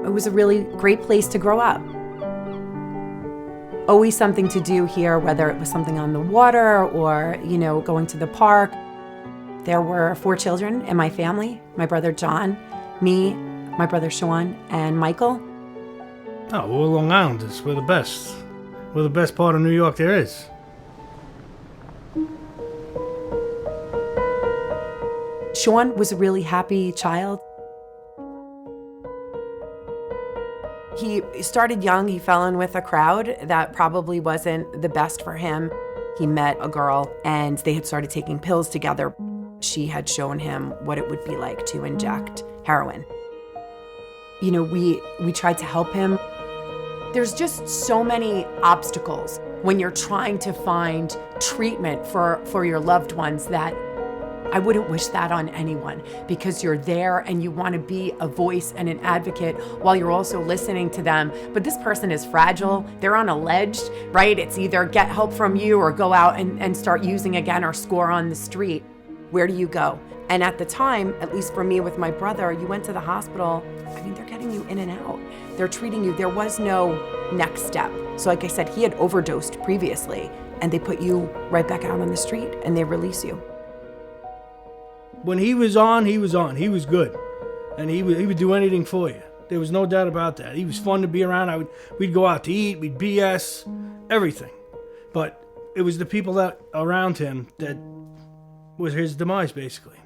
It was a really great place to grow up. Always something to do here, whether it was something on the water or, going to the park. There were 4 children in my family, my brother John, me, my brother Shaun, and Michael. Oh, we're Long Islanders. We're the best. We're the best part of New York there is. Shaun was a really happy child. He started young. He fell in with a crowd that probably wasn't the best for him. He met a girl and they had started taking pills together. She had shown him what it would be like to inject heroin. We tried to help him. There's just so many obstacles when you're trying to find treatment for your loved ones that I wouldn't wish that on anyone, because you're there and you want to be a voice and an advocate while you're also listening to them. But this person is fragile. They're on a ledge, right? It's either get help from you or go out and start using again or score on the street. Where do you go? And at the time, at least for me with my brother, you went to the hospital. They're getting you in and out. They're treating you. There was no next step. So like I said, he had overdosed previously and they put you right back out on the street and they release you. When he was on, he was on. He was good. And he would do anything for you. There was no doubt about that. He was fun to be around. We'd go out to eat, we'd BS, everything. But it was the people that around him that was his demise, basically.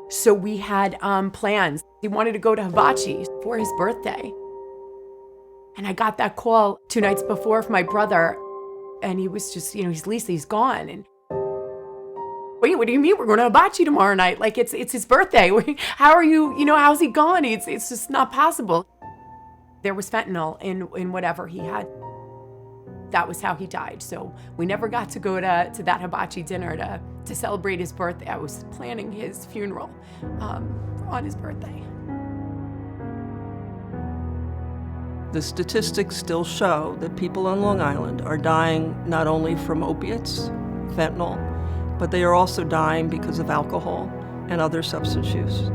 So we had plans. He wanted to go to Hibachi for his birthday. And I got that call 2 nights before from my brother. And he was just, he's gone. And wait, what do you mean we're going to Hibachi tomorrow night? Like it's his birthday. How are you, how's he gone? It's just not possible. There was fentanyl in whatever he had. That was how he died. So we never got to go to that Hibachi dinner to celebrate his birthday. I was planning his funeral on his birthday. The statistics still show that people on Long Island are dying not only from opiates, fentanyl, but they are also dying because of alcohol and other substance use.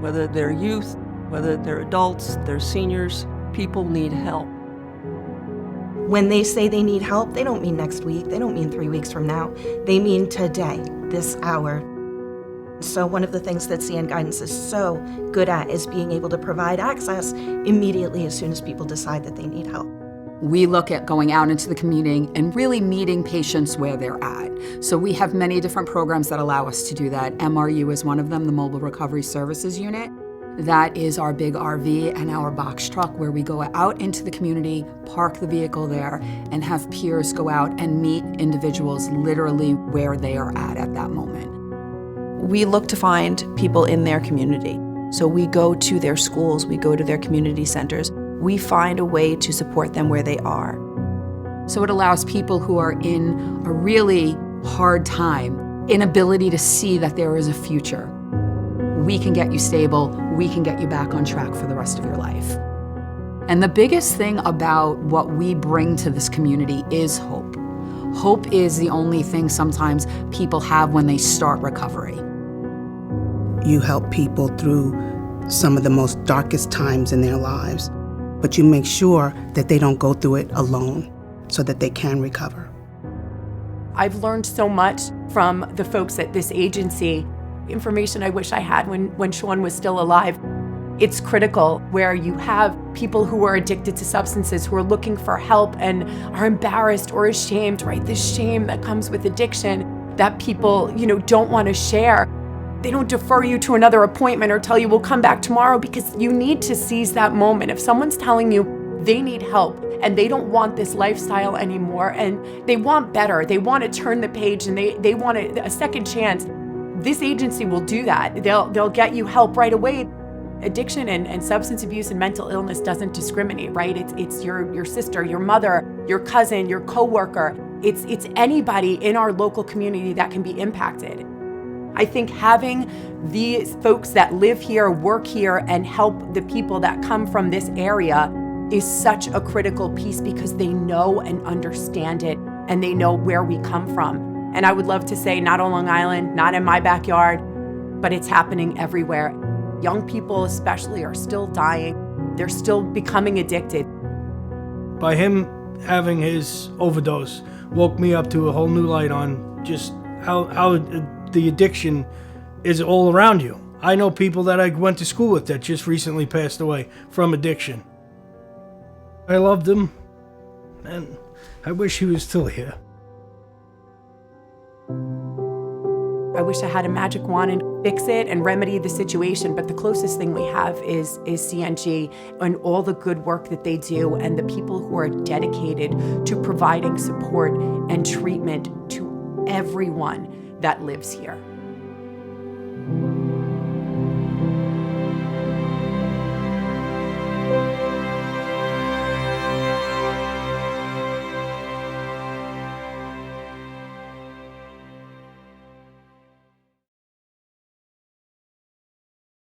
Whether they're youth, whether they're adults, they're seniors, people need help. When they say they need help, they don't mean next week, they don't mean 3 weeks from now. They mean today, this hour. So one of the things that CN Guidance is so good at is being able to provide access immediately as soon as people decide that they need help. We look at going out into the community and really meeting patients where they're at. So we have many different programs that allow us to do that. MRU is one of them, the Mobile Recovery Services Unit. That is our big RV and our box truck where we go out into the community, park the vehicle there, and have peers go out and meet individuals literally where they are at that moment. We look to find people in their community. So we go to their schools, we go to their community centers. We find a way to support them where they are. So it allows people who are in a really hard time, inability to see that there is a future. We can get you stable, we can get you back on track for the rest of your life. And the biggest thing about what we bring to this community is hope. Hope is the only thing sometimes people have when they start recovery. You help people through some of the most darkest times in their lives, but you make sure that they don't go through it alone so that they can recover. I've learned so much from the folks at this agency, information I wish I had when Shaun was still alive. It's critical where you have people who are addicted to substances who are looking for help and are embarrassed or ashamed, right? This shame that comes with addiction that people, don't want to share. They don't defer you to another appointment or tell you we'll come back tomorrow because you need to seize that moment. If someone's telling you they need help and they don't want this lifestyle anymore and they want better, they want to turn the page and they want a second chance, this agency will do that. They'll get you help right away. Addiction and substance abuse and mental illness doesn't discriminate, right? It's your sister, your mother, your cousin, your coworker. It's anybody in our local community that can be impacted. I think having these folks that live here, work here, and help the people that come from this area is such a critical piece because they know and understand it and they know where we come from. And I would love to say not on Long Island, not in my backyard, but it's happening everywhere. Young people especially are still dying. They're still becoming addicted. By him having his overdose woke me up to a whole new light on just how the addiction is all around you. I know people that I went to school with that just recently passed away from addiction. I loved him, and I wish he was still here. I wish I had a magic wand and fix it and remedy the situation, but the closest thing we have is CNG and all the good work that they do and the people who are dedicated to providing support and treatment to everyone that lives here.